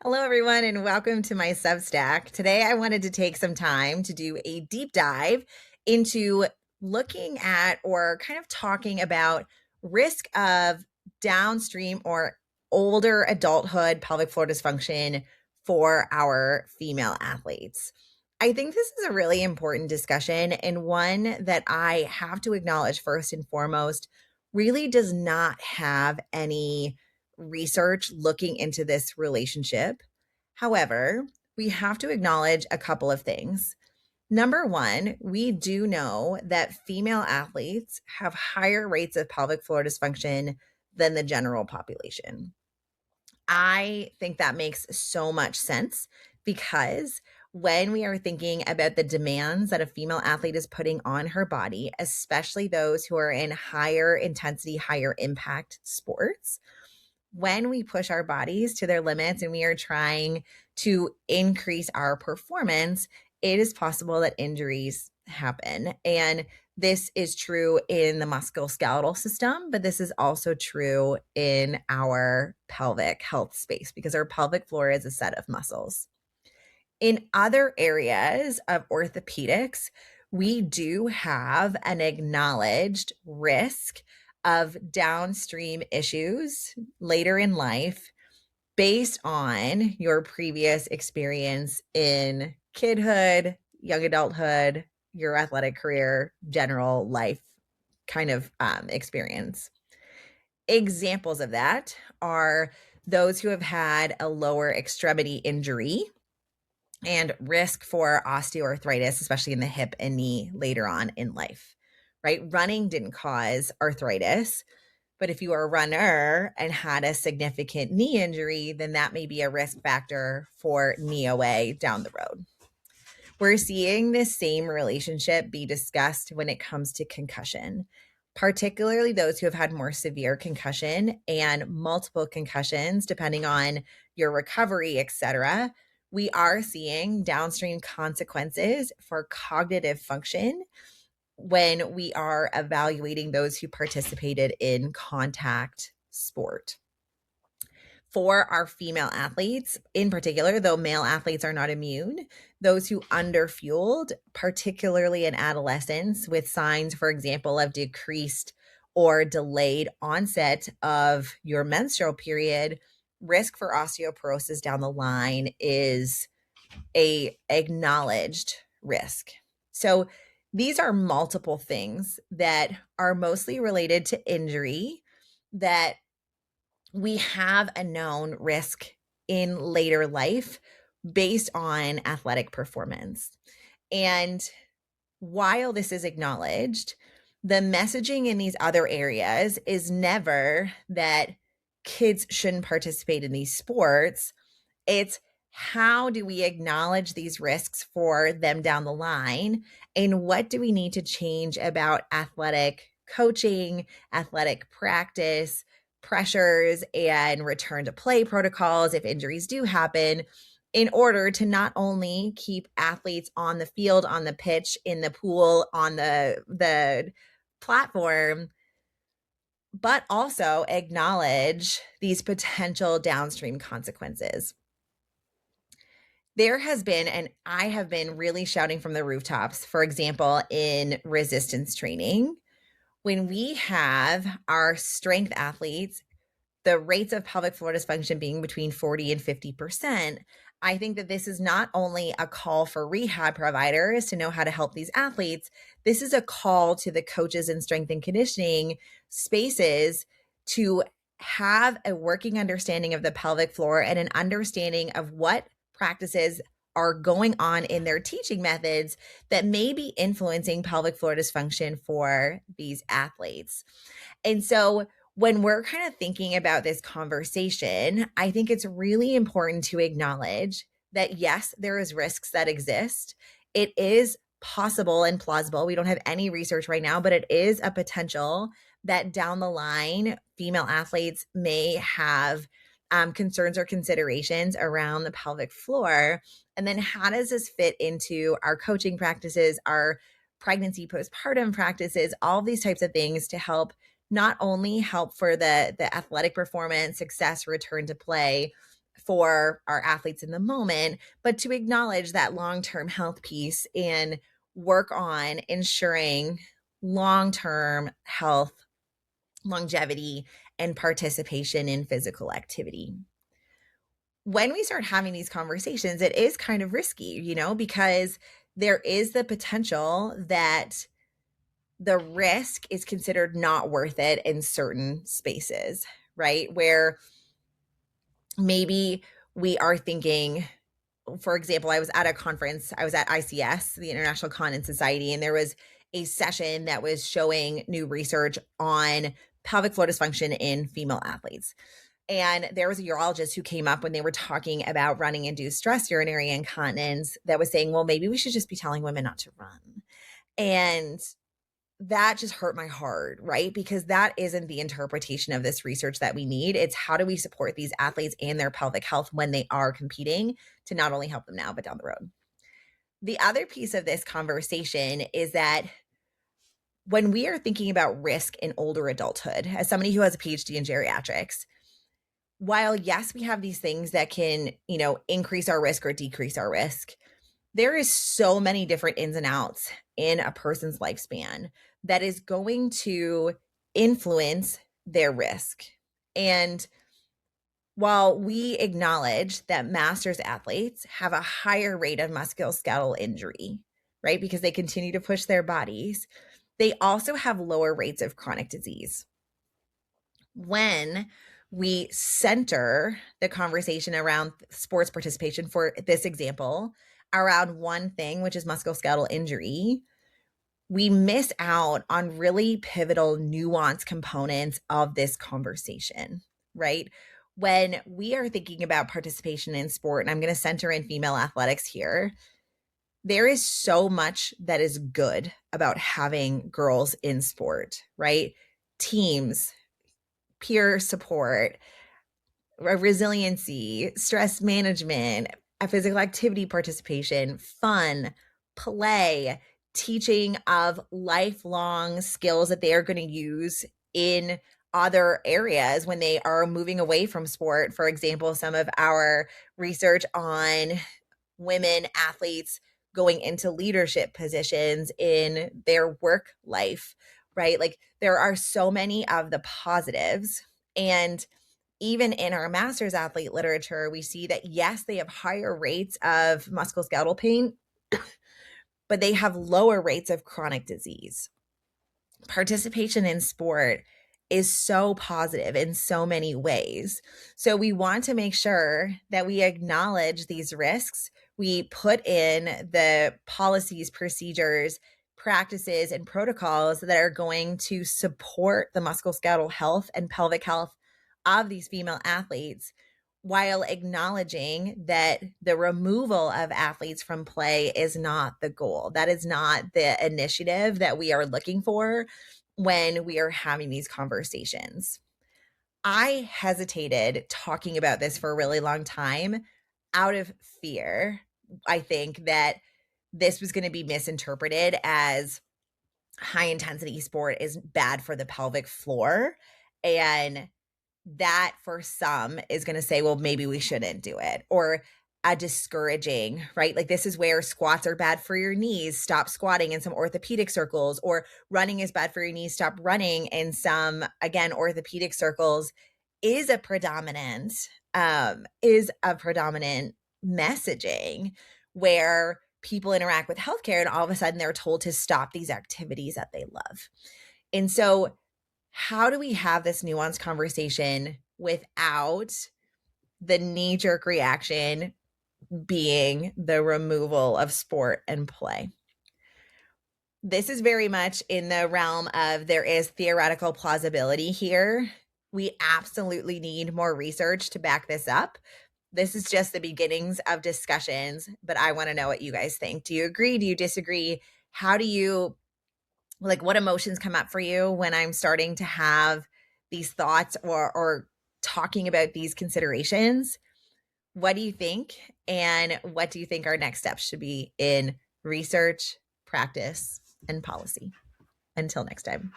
Hello, everyone, and welcome to my Substack. Today, I wanted to take some time to do a deep dive into looking at or kind of talking about risk of downstream or older adulthood pelvic floor dysfunction for our female athletes. I think this is a really important discussion and one that I have to acknowledge first and foremost really does not have any research looking into this relationship. However, we have to acknowledge a couple of things. Number one, we do know that female athletes have higher rates of pelvic floor dysfunction than the general population. I think that makes so much sense because when we are thinking about the demands that a female athlete is putting on her body, especially those who are in higher intensity, higher impact sports, when we push our bodies to their limits and we are trying to increase our performance, it is possible that injuries happen. And this is true in the musculoskeletal system, but this is also true in our pelvic health space because our pelvic floor is a set of muscles. In other areas of orthopedics, we do have an acknowledged risk of downstream issues later in life based on your previous experience in kidhood, young adulthood, your athletic career, general life kind of experience. Examples of that are those who have had a lower extremity injury and risk for osteoarthritis, especially in the hip and knee later on in life, right? Running didn't cause arthritis, but if you are a runner and had a significant knee injury, then that may be a risk factor for knee OA down the road. We're seeing this same relationship be discussed when it comes to concussion, particularly those who have had more severe concussion and multiple concussions, depending on your recovery, et cetera. We are seeing downstream consequences for cognitive function when we are evaluating those who participated in contact sport. For our female athletes in particular, though male athletes are not immune, those who underfueled, particularly in adolescence, with signs, for example, of decreased or delayed onset of your menstrual period, risk for osteoporosis down the line is a acknowledged risk. So these are multiple things that are mostly related to injury that we have a known risk in later life based on athletic performance. And while this is acknowledged, the messaging in these other areas is never that kids shouldn't participate in these sports. It's how do we acknowledge these risks for them down the line? And what do we need to change about athletic coaching, athletic practice, pressures, and return to play protocols if injuries do happen in order to not only keep athletes on the field, on the pitch, in the pool, on the platform, but also acknowledge these potential downstream consequences. There has been, and I have been really shouting from the rooftops, for example, in resistance training, when we have our strength athletes, the rates of pelvic floor dysfunction being between 40 and 50%, I think that this is not only a call for rehab providers to know how to help these athletes, this is a call to the coaches in strength and conditioning spaces to have a working understanding of the pelvic floor and an understanding of what practices are going on in their teaching methods that may be influencing pelvic floor dysfunction for these athletes. And so when we're kind of thinking about this conversation, I think it's really important to acknowledge that yes, there is risks that exist. It is possible and plausible. We don't have any research right now, but it is a potential that down the line, female athletes may have concerns or considerations around the pelvic floor. And then how does this fit into our coaching practices, our pregnancy postpartum practices, all these types of things to help not only help for the athletic performance, success, return to play for our athletes in the moment, but to acknowledge that long-term health piece and work on ensuring long-term health, longevity, and participation in physical activity. When we start having these conversations, it is kind of risky, because there is the potential that the risk is considered not worth it in certain spaces, right? Where maybe we are thinking, for example, I was at a conference, I was at ICS, the International Continence Society, and there was a session that was showing new research on pelvic floor dysfunction in female athletes. And there was a urologist who came up when they were talking about running induced stress urinary incontinence that was saying, well, maybe we should just be telling women not to run. And that just hurt my heart, right? Because that isn't the interpretation of this research that we need. It's how do we support these athletes and their pelvic health when they are competing to not only help them now, but down the road. The other piece of this conversation is that when we are thinking about risk in older adulthood, as somebody who has a PhD in geriatrics, while yes, we have these things that can, increase our risk or decrease our risk, there is so many different ins and outs in a person's lifespan that is going to influence their risk. And while we acknowledge that masters athletes have a higher rate of musculoskeletal injury, right, because they continue to push their bodies, they also have lower rates of chronic disease. When we center the conversation around sports participation, for this example, around one thing, which is musculoskeletal injury, we miss out on really pivotal nuanced components of this conversation, right? When we are thinking about participation in sport, and I'm going to center in female athletics here, there is so much that is good about having girls in sport, right? Teams, peer support, resiliency, stress management, a physical activity participation, fun, play, teaching of lifelong skills that they are going to use in other areas when they are moving away from sport. For example, some of our research on women athletes going into leadership positions in their work life, right? Like there are so many of the positives. And even in our master's athlete literature, we see that yes, they have higher rates of musculoskeletal pain, but they have lower rates of chronic disease. Participation in sport is so positive in so many ways. So we want to make sure that we acknowledge these risks. We put in the policies, procedures, practices, and protocols that are going to support the musculoskeletal health and pelvic health of these female athletes, while acknowledging that the removal of athletes from play is not the goal. That is not the initiative that we are looking for when we are having these conversations. I hesitated talking about this for a really long time out of fear. I think that this was going to be misinterpreted as high intensity sport is bad for the pelvic floor. And that for some is going to say, well, maybe we shouldn't do it, or a discouraging, right? Like this is where squats are bad for your knees. Stop squatting in some orthopedic circles, or running is bad for your knees. Stop running in some, again, orthopedic circles is a predominant messaging where people interact with healthcare and all of a sudden they're told to stop these activities that they love. And so how do we have this nuanced conversation without the knee-jerk reaction being the removal of sport and play? This is very much in the realm of there is theoretical plausibility here. We absolutely need more research to back this up. This is just the beginnings of discussions, but I want to know what you guys think. Do you agree? Do you disagree? How do you what emotions come up for you when I'm starting to have these thoughts or talking about these considerations? What do you think? And what do you think our next steps should be in research, practice, and policy? Until next time.